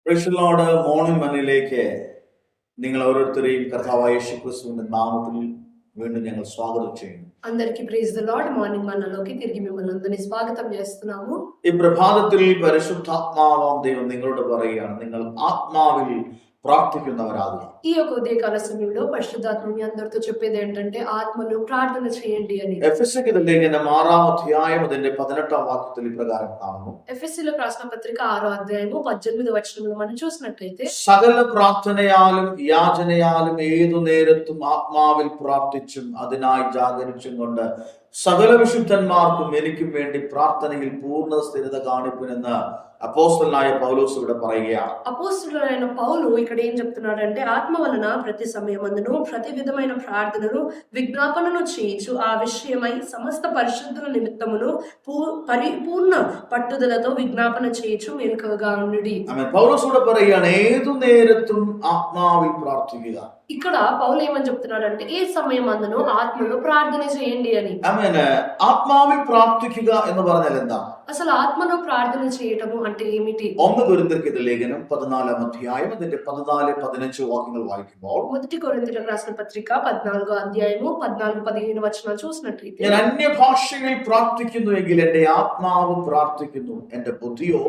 Price the Lord. Morning മന്നിലേക്ക് നിങ്ങൾ ഓരോരുത്തരെയും കർത്താവായ യേശുക്രിസ്തുവിന്റെ നാമത്തിൽ വീണ്ടും ഞങ്ങൾ സ്വാഗതം ചെയ്യുന്നു. అందరికీ ప్రైజ్ ది లార్డ్. మార్నింగ్ మనలోకి తిరిగి మిమ్మల్ని అందరినీ స్వాగతం చేస్తున్నాము. ഈ പ്രഭാതത്തിൽ പരിശുദ്ധാത്മാവാം ദൈവം നിങ്ങളോട് പറയുകയാണ്, നിങ്ങൾ ആത്മാവിൽ പ്രാർത്ഥിക്കുന്നവരാകുക. ఈ యొక్క ఉదయకాల సమయంలో పరిశుద్ధాత్మ మీ అందరితో చెప్పేది ఏంటంటే ఆత్మలో ప్రార్థన చేయండి అని. എഫെസ്യർക്ക് ലേഖനം 6-ാം അധ്യായം അതിന്റെ 18-ാം വാക്യത്തിൽ ഇപ്രകാരം കാണുന്നു. ఎఫెసీయులకు రాసిన పత్రిక 6వ అధ్యాయము 18వ వచనంలో మనం చూసినట్లయితే, സകല പ്രാർത്ഥനയാലും യാചനയാലും ഏതു നേരത്തും ആത്മാവിൽ പ്രാർത്ഥിച്ചും അതിനായി ജാഗരിച്ചും കൊണ്ട് സകല വിശുദ്ധന്മാർക്കും എനിക്കും വേണ്ടി പ്രാർത്ഥനയിൽ പൂർണ്ണ സ്ഥിരത കാണിപ്പിനെന്ന് అపోస్తలుడైన పౌలు ഇവിടെ പറയുകയാണ്. అపోస్తలుడైన పౌలు ఇక్కడ ఏం చెప్తున్నాడంటే, ఆత్మ వలన ప్రతి సమయమందును ప్రతి విధమైన ప్రార్థనను విజ్ఞాపనను చేయించు ఆ విషయమై సమస్త పరిశుద్ధుల నిమిత్తమును పరిపూర్ణ పట్టుదలతో విజ్ఞాపన చేయించు మెలకువగా ఉండుడి. ఆమేన్. పౌలు ഇവിടെ പറയുകയാണ്, ഏതു നേരത്തും ആത്മാവിൽ പ്രാർത്ഥിക്കുക. ఇక్కడ పౌలు ఏమని చెప్తున్నాడంటే, ఏ సమయమందును ఆత్మలో ప్రార్థన చేయండి అని. ఆమేన్. ആത്മാവിൽ പ്രാർത്ഥിക്കുക എന്ന് പറഞ്ഞാൽ എന്താ? అసలు ఆత్మలో ప్రార్థన చేయటము అంటే ఏమిటి? 1 കൊരിന്ത്യർക്ക് ലേഖനം 14-ാം അധ്യായം അതിന്റെ 14-15 വാക്യങ്ങൾ വായിക്കുമ്പോൾ, మొదటి కొరింథీయులకు రాసిన పత్రిక 14వ అధ్యాయము 14-15 వచనాలు చూసినట్లయితే, ഞാൻ അന്യഭാഷയിൽ പ്രാർത്ഥിക്കുന്നുവെങ്കിൽ എന്റെ ആത്മാവ് പ്രാർത്ഥിക്കുന്നു, എന്റെ ബുദ്ധിയോ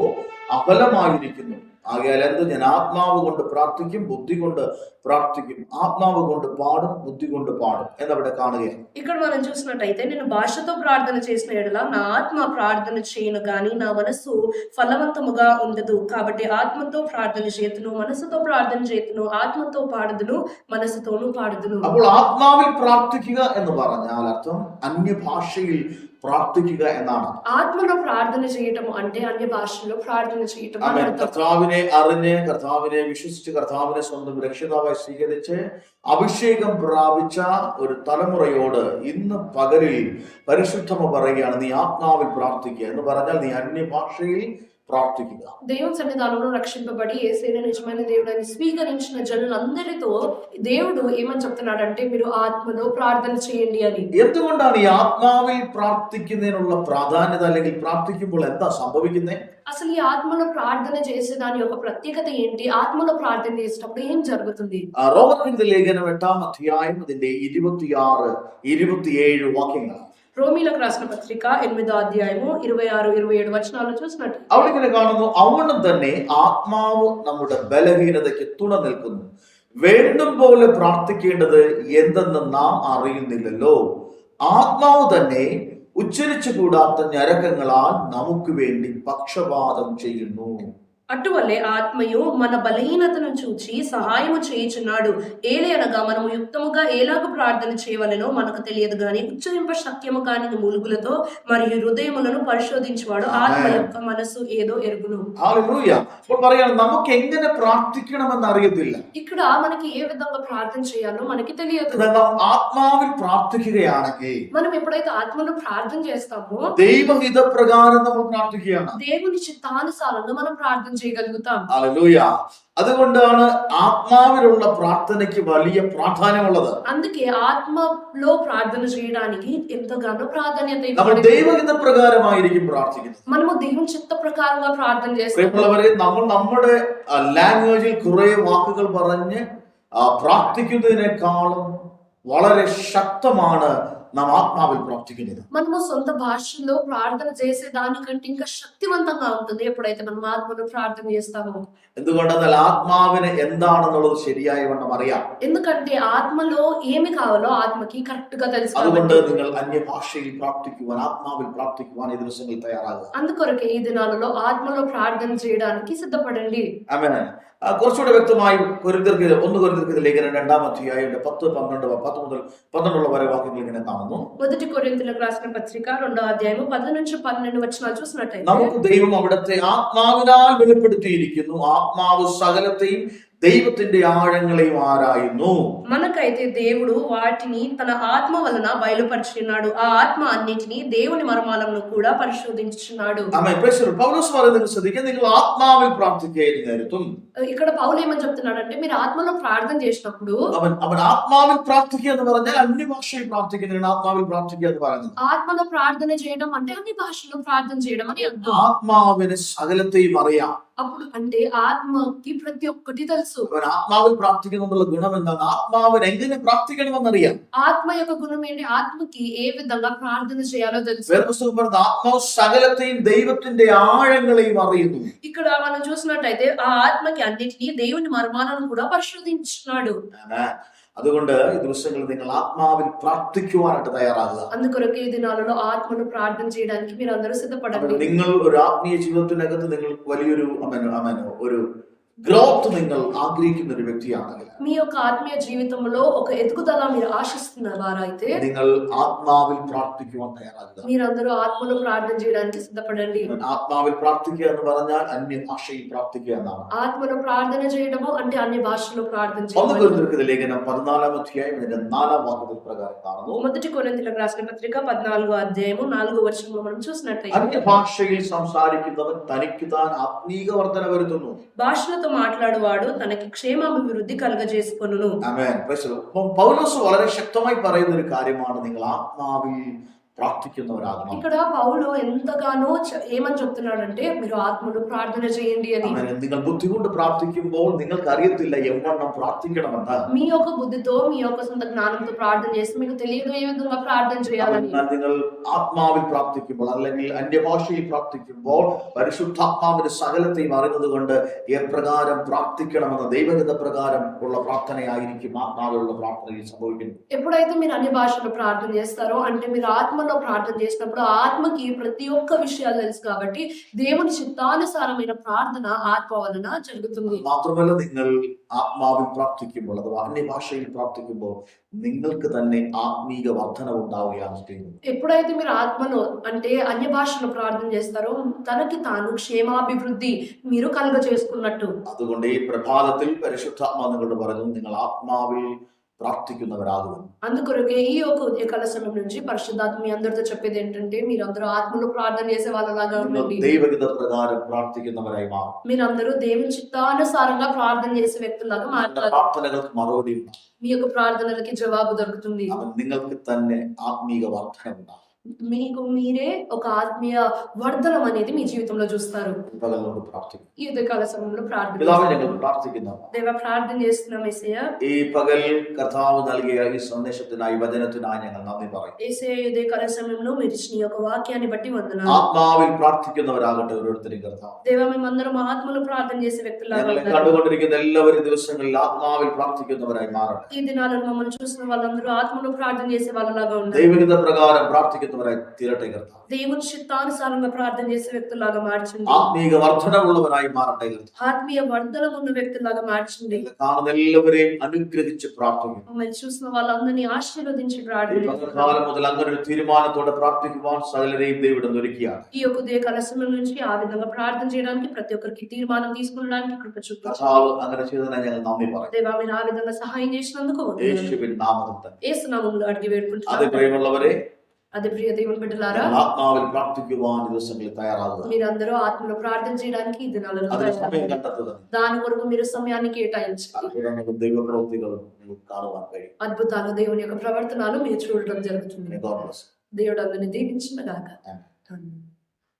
അബലമായിരിക്കുന്നു. ആകയാൽ എന്ത്, ഞാൻ ആത്മാവ് കൊണ്ട് പ്രാർത്ഥിക്കും, ബുദ്ധി കൊണ്ട് പ്രാർത്ഥിക്കും, ആത്മാവ് കൊണ്ട് പാടും, ബുദ്ധി കൊണ്ട് പാടും എന്നവിടെ കാണുകയാണ്. ఇక్కడ మనం చూసినట్టయితే, నేను భాషతో ప్రార్థన చేసిన ఎడల నా ఆత్మ ప్రార్థన చేయను గాని నా మనస్సు ఫలవంతముగా ఉండదు. కాబట్టి ఆత్మతో ప్రార్థన చేతును, మనసుతో ప్రార్థన చేతును, ఆత్మతో పాడుదును, మనసుతోను పాడుదును. അപ്പോൾ ആത്മാവിൽ പ്രാർത്ഥിക്കുക എന്ന് പറഞ്ഞാൽ അർത്ഥം അന്യഭാഷയിൽ പ്രാർത്ഥിക്കുക എന്നാണ്. ആത്മలో ప్రార్థన చేయటము అంటే అన్య భాషలో ప్రార్థన చేయటం. കർത്താവിനെ അറിഞ്ഞ്, കർത്താവിനെ വിശ്വസിച്ച്, കർത്താവിനെ സ്വന്തം രക്ഷിതാവായി സ്വീകരിച്ച് അഭിഷേകം പ്രാപിച്ച ഒരു തലമുറയോട് ഇന്ന് പകലിൽ പരിശുദ്ധമ പറയുകയാണ്, നീ ആത്മാവിൽ പ്രാർത്ഥിക്കുക എന്ന് പറഞ്ഞാൽ നീ അന്യഭാഷയിൽ ప్రార్థిക്കുക. దేవుని సన్నిధానంలో రక్షింపబడి యేసయ్యను నిజమైన దేవుడని స్వీకరించిన జనులందరితో దేవుడు ఏమని చెప్తున్నాడంటే, మీరు ఆత్మలో ప్రార్థన చేయండి అని. എന്തുകൊണ്ടാണ് ഈ ആത്മാവിൽ പ്രാർത്ഥിക്കുന്നതിനുള്ള പ്രാധാന്യത, അല്ലെങ്കിൽ പ്രാർത്ഥിക്കുമ്പോൾ എന്താ സംഭവിക്കുന്നത്? అసలు ఈ ఆత్మలో ప్రార్థన చేసే దాని యొక్క ప్రత్యేకత ఏంటి? ఆత్మలో ప్రార్థన చేసేటప్పుడు ఏం జరుగుతుంది? റോമർക്ക് ലേഖനം 8-ാം അധ്യായം അതിന്റെ 26-27 വാക്യങ്ങൾ. రోమీలకు రాసిన పత్రిక 8వ అధ్యాయము 26-27 వచనాలు చూసినట్టు അവിടെ ഇങ്ങനെ കാണുന്നു, അവണ്ണം തന്നെ ആത്മാവ് നമ്മുടെ ബലഹീനതയ്ക്ക് തുണ നിൽക്കുന്നു. വേണ്ടും പോലെ പ്രാർത്ഥിക്കേണ്ടത് എന്തെന്ന് നാം അറിയുന്നില്ലല്ലോ. ആത്മാവ് തന്നെ ഉച്ചരിച്ചു കൂടാത്ത ഞരക്കങ്ങളാൽ നമുക്ക് വേണ്ടി പക്ഷപാതം ചെയ്യുന്നു. అటువలే ఆత్మయు మన బలహీనతను చూచి సహాయము చేయుచున్నాడు. ఏలయనగా మనము యుక్తముగా ఏలాగు ప్రార్థన చేయవలెనో మనకు తెలియదు గాని ఉచ్చరింప శక్యము కాని మూలుగులతో మరియు హృదయములను పరిశోధించువాడు ఆత్మ యొక్క మనసు ఏదో ఎరుగును. హల్లెలూయ. അപ്പോൾ പറയാണ്, നമുക്ക് എങ്ങനെ പ്രാർത്ഥിക്കണമെന്ന് അറിയത്തില്ല. ఇక్కడ మనకి ఏ విధంగా ప్రార్థన చేయాలో మనకి తెలియదు. ആത്മാവിൽ പ്രാർത്ഥിക്കുകയാണെങ്കിൽ, మనం ఎప్పుడైతే ఆత్మలో ప్రార్థన చేస్తామో ദൈവഹിതപ്രകാരം നമ്മൾ പ്രാർത്ഥിക്കുകയാണ്. దేవుని చిత్తానుసారంగా మనం ప్రార్థన చేయగలుగుతాం. ഹല്ലേലൂയ. അതുകൊണ്ടാണ് ആത്മാവിലുള്ള പ്രാർത്ഥനയ്ക്ക് വലിയ പ്രാധാന്യമുള്ളത്. అందుకే ఆత్మలో ప్రార్థన చేయడానికి ఎంతగానో ప్రాధాన్యత നമ്മൾ ദൈവഹിത പ്രകാരമായിരിക്കും പ്രാർത്ഥിക്കുന്നത്. మనము దేవుని చిత్త ప్రకారంగా ప్రార్థన చేస్తాం. പ്രിയമുള്ളവരെ, നമ്മൾ നമ്മുടെ ലാംഗ്വേജിൽ കുറെ വാക്കുകൾ പറഞ്ഞ് പ്രാർത്ഥിക്കുന്നതിനേക്കാളും വളരെ ശക്തമാണ് നാം ആത്മാവിൽ പ്രാർത്ഥിക്കുന്നത്. మనము సొంత భాషలో ప్రార్థన చేసే దానికంటే ఇంకా శక్తివంతంగా ఉంటుంది ఎప్పుడైతే మనం ఆత్మలో ప్రార్థన చేస్తామో. എന്തുകൊണ്ടെന്നാൽ ആത്മാവിന് എന്താണെന്നുള്ളത് ശരിയായ വണ്ണം അറിയാം. ఎందుకంటే ఆత్మలో ఏమి కావాలో ఆత్మకి కరెక్ట్ గా తెలుసు. അതുകൊണ്ട് നിങ്ങൾ അന്യഭാഷയിൽ പ്രാർത്ഥിക്കുവാൻ, ആത്മാവിൽ പ്രാർത്ഥിക്കുവാൻ ഈ ദിവസങ്ങളിൽ തയ്യാറാകുക. అందుకొరకే ఈ దినాలలో ఆత్మలో ప్రార్థన చేయడానికి సిద్ధపడండి. ആമേൻ. കുറച്ചുകൂടെ വ്യക്തമായി 1 കൊരിന്ത്യർക്ക് ലേഖനം 2-ാം അധ്യായം 10 മുതൽ 12 വരെ വാക്യങ്ങൾ ഇങ്ങനെ കാണുന്നു. మొదటి కొరింథీయులకు రాసిన పత్రిక 2వ అధ్యాయము 10-12 వచనాలు చూసినట్లయితే, നമുക്ക് ദൈവം അവിടുത്തെ ആത്മാവിനാൽ വെളിപ്പെടുത്തിയിരിക്കുന്നു. ആത്മാവ് സകലത്തെയും ദൈവത്തിന്റെ ആഴങ്ങളെയും ആരായുന്നു. మనకైతే దేవుడు వాటిని తన ఆత్మ వలన బయలుపరిచున్నాడు. ఆ ఆత్మ అన్నిటిని దేవుని మర్మాలను కూడా పరిశోధించుచున్నాడు. ആമേൻ. പൗലോസ് പറയുന്നത് ശ്രദ്ധിക്കുക, നിങ്ങൾ ആത്മാവിൽ പ്രാർത്ഥിക്കുകയായിരുന്നിടത്തും. ఇక్కడ పౌలు ఏమని చెప్తున్నాడంటే, మీరు ఆత్మలో ప్రార్థన చేసినప్పుడు, അവൻ ആത്മാവിൽ പ്രാർത്ഥിക്കുക എന്ന് പറഞ്ഞാൽ അന്യഭാഷയിൽ പ്രാർത്ഥിക്കുന്നതിനാണ് ആത്മാവിൽ പ്രാർത്ഥിക്കുക എന്ന് പറയുന്നത്. ఆత్మలో ప్రార్థన చేయడం అంటే అన్ని భాషలో ప్రార్థన చేయడం అని అర్థం. ആത്മാവിന് സകലത്തെയും അറിയാം. అప్పుడు అంటే ఆత్మకి ప్రతి ఒక్కటి తెలుసు. അവൻ ആത്മാവിൽ പ്രാർത്ഥിക്കുന്നുള്ള ഗുണം എന്താണ്? ആത്മാവിന് എങ്ങനെ പ്രാർത്ഥിക്കണമെന്നറിയാം. ఆత్మ యొక్క గుణం ఏంటి? ఆత్మకి ఏ విధంగా ప్రార్థన చేయాలో తెలుసు. വേറെ പുസ്തകം പറയുന്നത് ആത്മാവ് സകലത്തെയും ദൈവത്തിന്റെ ആഴങ്ങളെയും അറിയുന്നു. ఇక్కడ మనం చూసినట్టయితే ఆ ఆత్మకి అన్నిటినీ దేవుని మర్మాలను కూడా పరిశోధించున్నాడు. ആമേൻ. അതുകൊണ്ട് ഈ ദിവസങ്ങളിൽ നിങ്ങൾ ആത്മാവിൽ പ്രാർത്ഥിക്കുവാനായിട്ട് തയ്യാറാകുക. అందుకొరకు ఈ దినాలలో ఆత్మను ప్రార్థన చేయడానికి మీరు అందరూ సిద్ధపడండి. നിങ്ങൾ ഒരു ആത്മീയ ജീവിതത്തിനകത്ത് നിങ്ങൾ വലിയൊരു ഒരു ഗ്രോത്ത് നിങ്ങൾ ആഗ്രഹിക്കുന്ന ഒരു വ്യക്തിയാണെങ്കിൽ, మీ యొక్క ఆత్మీయ జీవితంలో ఒక ఎదుగుదల మీరు ఆశిస్తున్న వారైతే നിങ്ങൾ ആത്മാവിൽ പ്രാർത്ഥിക്കുവാൻ തയ്യാറാകുക. మీరందరూ ఆత్మలో ప్రార్థన చేయడానికి సిద్ధపడండి. ആത്മാവിൽ പ്രാർത്ഥിക്കുക എന്ന് പറഞ്ഞാൽ അന്യഭാഷയിൽ പ്രാർത്ഥിക്കുക എന്നാണ്. ఆత్మలో ప్రార్థన చేయడము అంటే అన్ని భాషల్లో ప్రార్థన ഒന്ന് చేయడం. കൊരിന്ത്യർക്കെതിരെ ലേഖനം 14 അധ്യായം ഇതിന്റെ 4 വാക്യത്തിൽ പ്രകാരം കാണുന്നു. మొదటి కొరింథీయులకు రాసిన పత్రిక 14వ అధ్యాయము 4వ వచనంలో మనం చూసినట్లయితే അന്യഭാഷയിൽ സംസാരിക്കുന്നവൻ തനിക്ക് താൻ ആത്മീക വർധന വരുത്തുന്നു. భాషలతో మాట్లాడువాడు తనకి క్షేమాభివృద్ధి కలుగజేసుకొనును. ആമേൻ. Praise the Lord. അപ്പോൾ പൗലോസ് വളരെ ശക്തമായി പറയുന്ന ഒരു കാര്യമാണ് നിങ്ങൾ ആത്മാവിൽ പ്രാർത്ഥിക്കുന്നവരാകണം. ఇక్కడ పౌలు ఎంతగానో ఏమని చెప్తున్నాడంటే మీరు ఆత్మలో ప్రార్థన చేయండి అని. ആമേൻ. നിങ്ങൾ ബുദ്ധി കൊണ്ട് പ്രാർത്ഥിക്കുമ്പോൾ നിങ്ങൾക്ക് അറിയത്തില്ല എവണ്ണം പ്രാർത്ഥിക്കണമെന്ന്. మీ యొక్క బుద్ధితో మీ యొక్క సొంత జ్ఞానంతో ప్రార్థన చేస్తే మీకు తెలియదు ఏ విధంగా ప్రార్థన చేయాలని. എന്നാൽ നിങ്ങൾ ആത്മാവിൽ പ്രാർത്ഥിക്കുമ്പോൾ അല്ലെങ്കിൽ അന്യഭാഷയിൽ പ്രാർത്ഥിക്കുമ്പോൾ പരിശുദ്ധാത്മാവിന്റെ സകലത്തെയും അറിയുന്നത് കൊണ്ട് എപ്രകാരം പ്രാർത്ഥിക്കണമെന്ന് ദൈവഹിത പ്രകാരം ഉള്ള പ്രാർത്ഥനയായിരിക്കും ആത്മാവിലുള്ള പ്രാർത്ഥനയിൽ സംഭവിക്കുന്നത്. ఎప్పుడైతే మీరు అన్ని భాషల్లో ప్రార్థన చేస్తారో అంటే మీరు ఆత్మలో ప్రార్థన చేసినప్పుడు ఆత్మకి ప్రతి ఒక్క విషయాలు తెలుసు కాబట్టి దేవుని చిత్తానుసారమైన ప్రార్థన ఆత్మ వలన జరుగుతుంది. മാത്രമല്ല, നിങ്ങൾ ആത്മാവിൽ പ്രാർത്ഥിക്കുമ്പോൾ അഥവാ അന്യഭാഷയിൽ പ്രാർത്ഥിക്കുമ്പോൾ നിങ്ങൾക്ക് തന്നെ ആത്മീക വർധന ഉണ്ടാവുകയാണ് ചെയ്യുന്നത്. ఎప్పుడైతే మీరు ఆత్మలో అంటే అన్య భాషలో ప్రార్థన చేస్తారో తనకి తాను క్షేమాభివృద్ధి మీరు కలుగ చేసుకున్నట్టు. അതുകൊണ്ട് ഈ പ്രഭാതത്തിൽ പരിശുദ്ധാത്മാ നിങ്ങളോട് പറഞ്ഞു, നിങ്ങൾ ആത്മാവിൽ പ്രാർത്ഥിക്കുന്നവരാകും. అందుకొరకే ఈ యొక్క ఉదయకాల సమయం నుంచి పరిశుద్ధాత్మ మీ అందరితో చెప్పేది ఏంటంటే మీరందరూ ఆత్మలో ప్రార్థన చేసే వాళ్ళలాగా ఉండండి. ദൈവഹിത പ്രകാരം പ്രാർത്ഥിക്കുന്നവരായി മാറും. మీరందరూ దేవుని చిత్తానుసారంగా ప్రార్థన చేసే వ్యక్తులాగా మారుతారు. പ്രാർത്ഥനകൾക്ക് മറുപടി ഉണ്ടാകും. మీ యొక్క ప్రార్థనలకి జవాబు దొరుకుతుంది. നിങ്ങൾക്ക് തന്നെ ആത്മീക വർധന ഉണ്ടാകും. మీకు మీరే ఒక ఆత్మీయ వర్ధనం అనేది మీ జీవితంలో చూస్తారు. പകലോട് പ്രാർത്ഥിക്കും. ఈ ఉదయకాల సమయంలో ప్రార్థన പിതാവേ, ഞങ്ങൾ പ്രാർത്ഥിക്കുന്നു. దేవ ప్రార్థన చేస్తున్నాం యేసయ్య. ഈ പകൽ കർത്താവ് നൽകിയ ഈ സന്ദേശത്തിനായി വചനത്തിനായി ഞങ്ങൾ നന്ദി പറയും. యేసయ్య ఈ ఉదయకాల సమయంలో మీరు ఇచ్చిన ఈ యొక్క వాక్యాన్ని బట్టి వందనాలు. ആത്മാവിൽ പ്രാർത്ഥിക്കുന്നവരാകട്ടെ ഓരോരുത്തരും കർത്താവ്. దేవ మేమందరం ఆత్మలో ప్రార్థన చేసే వ్యక్తులాగా ഞങ്ങളെ ఉండాలి. കണ്ടുകൊണ്ടിരിക്കുന്ന എല്ലാവരും ദിവസങ്ങളിൽ ആത്മാവിൽ പ്രാർത്ഥിക്കുന്നവരായി മാറട്ടെ. ఈ దినాలలో మమ్మల్ని చూసిన వాళ్ళందరూ ఆత్మలో ప్రార్థన చేసే వాళ్ళలాగా ఉండాలి. ദൈവഹിത പ്രകാരം പ്രാർത്ഥിക്കുന്നവരായി തീരട്ടെ കർത്താവ്. దేవుని చిత్తానుసారంగా ప్రార్థన చేసే వ్యక్తులాగా మార్చండి. ആത്മീക വർധനമുള്ളവരായി മാറട്ടെ കർത്താവ്. ఆత్మీయ వర్ధనం ఉన్న వ్యక్తులాగా మార్చండి. കാണുന്ന എല്ലാവരെയും അനുഗ്രഹിച്ച് പ്രാർത്ഥിക്കുന്നു. మమ్మల్ని చూసిన వాళ్ళందరినీ ఆశీర్వదించి ഈ ప్రార్థన പകൽക്കാലം മുതൽ അങ്ങനെ ഒരു തീരുമാനത്തോടെ പ്രാർത്ഥിക്കുവാൻ സകലരെയും ദൈവം ഒരുക്കിയാണ്. ఈ యొక్క ఉదయకాల సమయం నుంచి ఆ విధంగా ప్రార్థన చేయడానికి ప్రతి ఒక్కరికి తీర్మానం తీసుకునడానికి కృప చూపించండి. കർത്താവ് അങ്ങനെ ചെയ്തതിനെ ഞങ്ങൾ നന്ദി പറയും. దేవా మీరు ఆ విధంగా సహాయం చేసినందుకు వందనాలు. യേശുവിൻ നാമത്തിൽ തന്നെ. యేసు నామములో అడిగి അത് వేడుకుంటున్నాను. പ്രിയമുള്ളവരെ, అదే ప్రియ దేవుని బిడ్డలారా, ആത്മാവിൽ പ്രാർത്ഥിക്കുവാൻ ഈ ദിവസങ്ങളിൽ തയ്യാറാകുക. మీరందరూ ఆత్మలో ప్రార్థన చేయడానికి ఈ దినాలలో അതിന് സമയം తయారవ్వండి. കണ്ടെത്തുക. దాని వరకు మీరు సమయాన్ని కేటాయించండి. അത്ഭുതങ്ങളും ദൈവപ്രവൃത്തികളും നിങ്ങൾക്ക് കാണുവാൻ കഴിയും. అద్భుతాలు దేవుని యొక్క ప్రవర్తనాలు మీరు చూడటం జరుగుతుంది. God bless you. దేవుడు అందరిని దీవించిన గాక. Amen. ఆమేన్.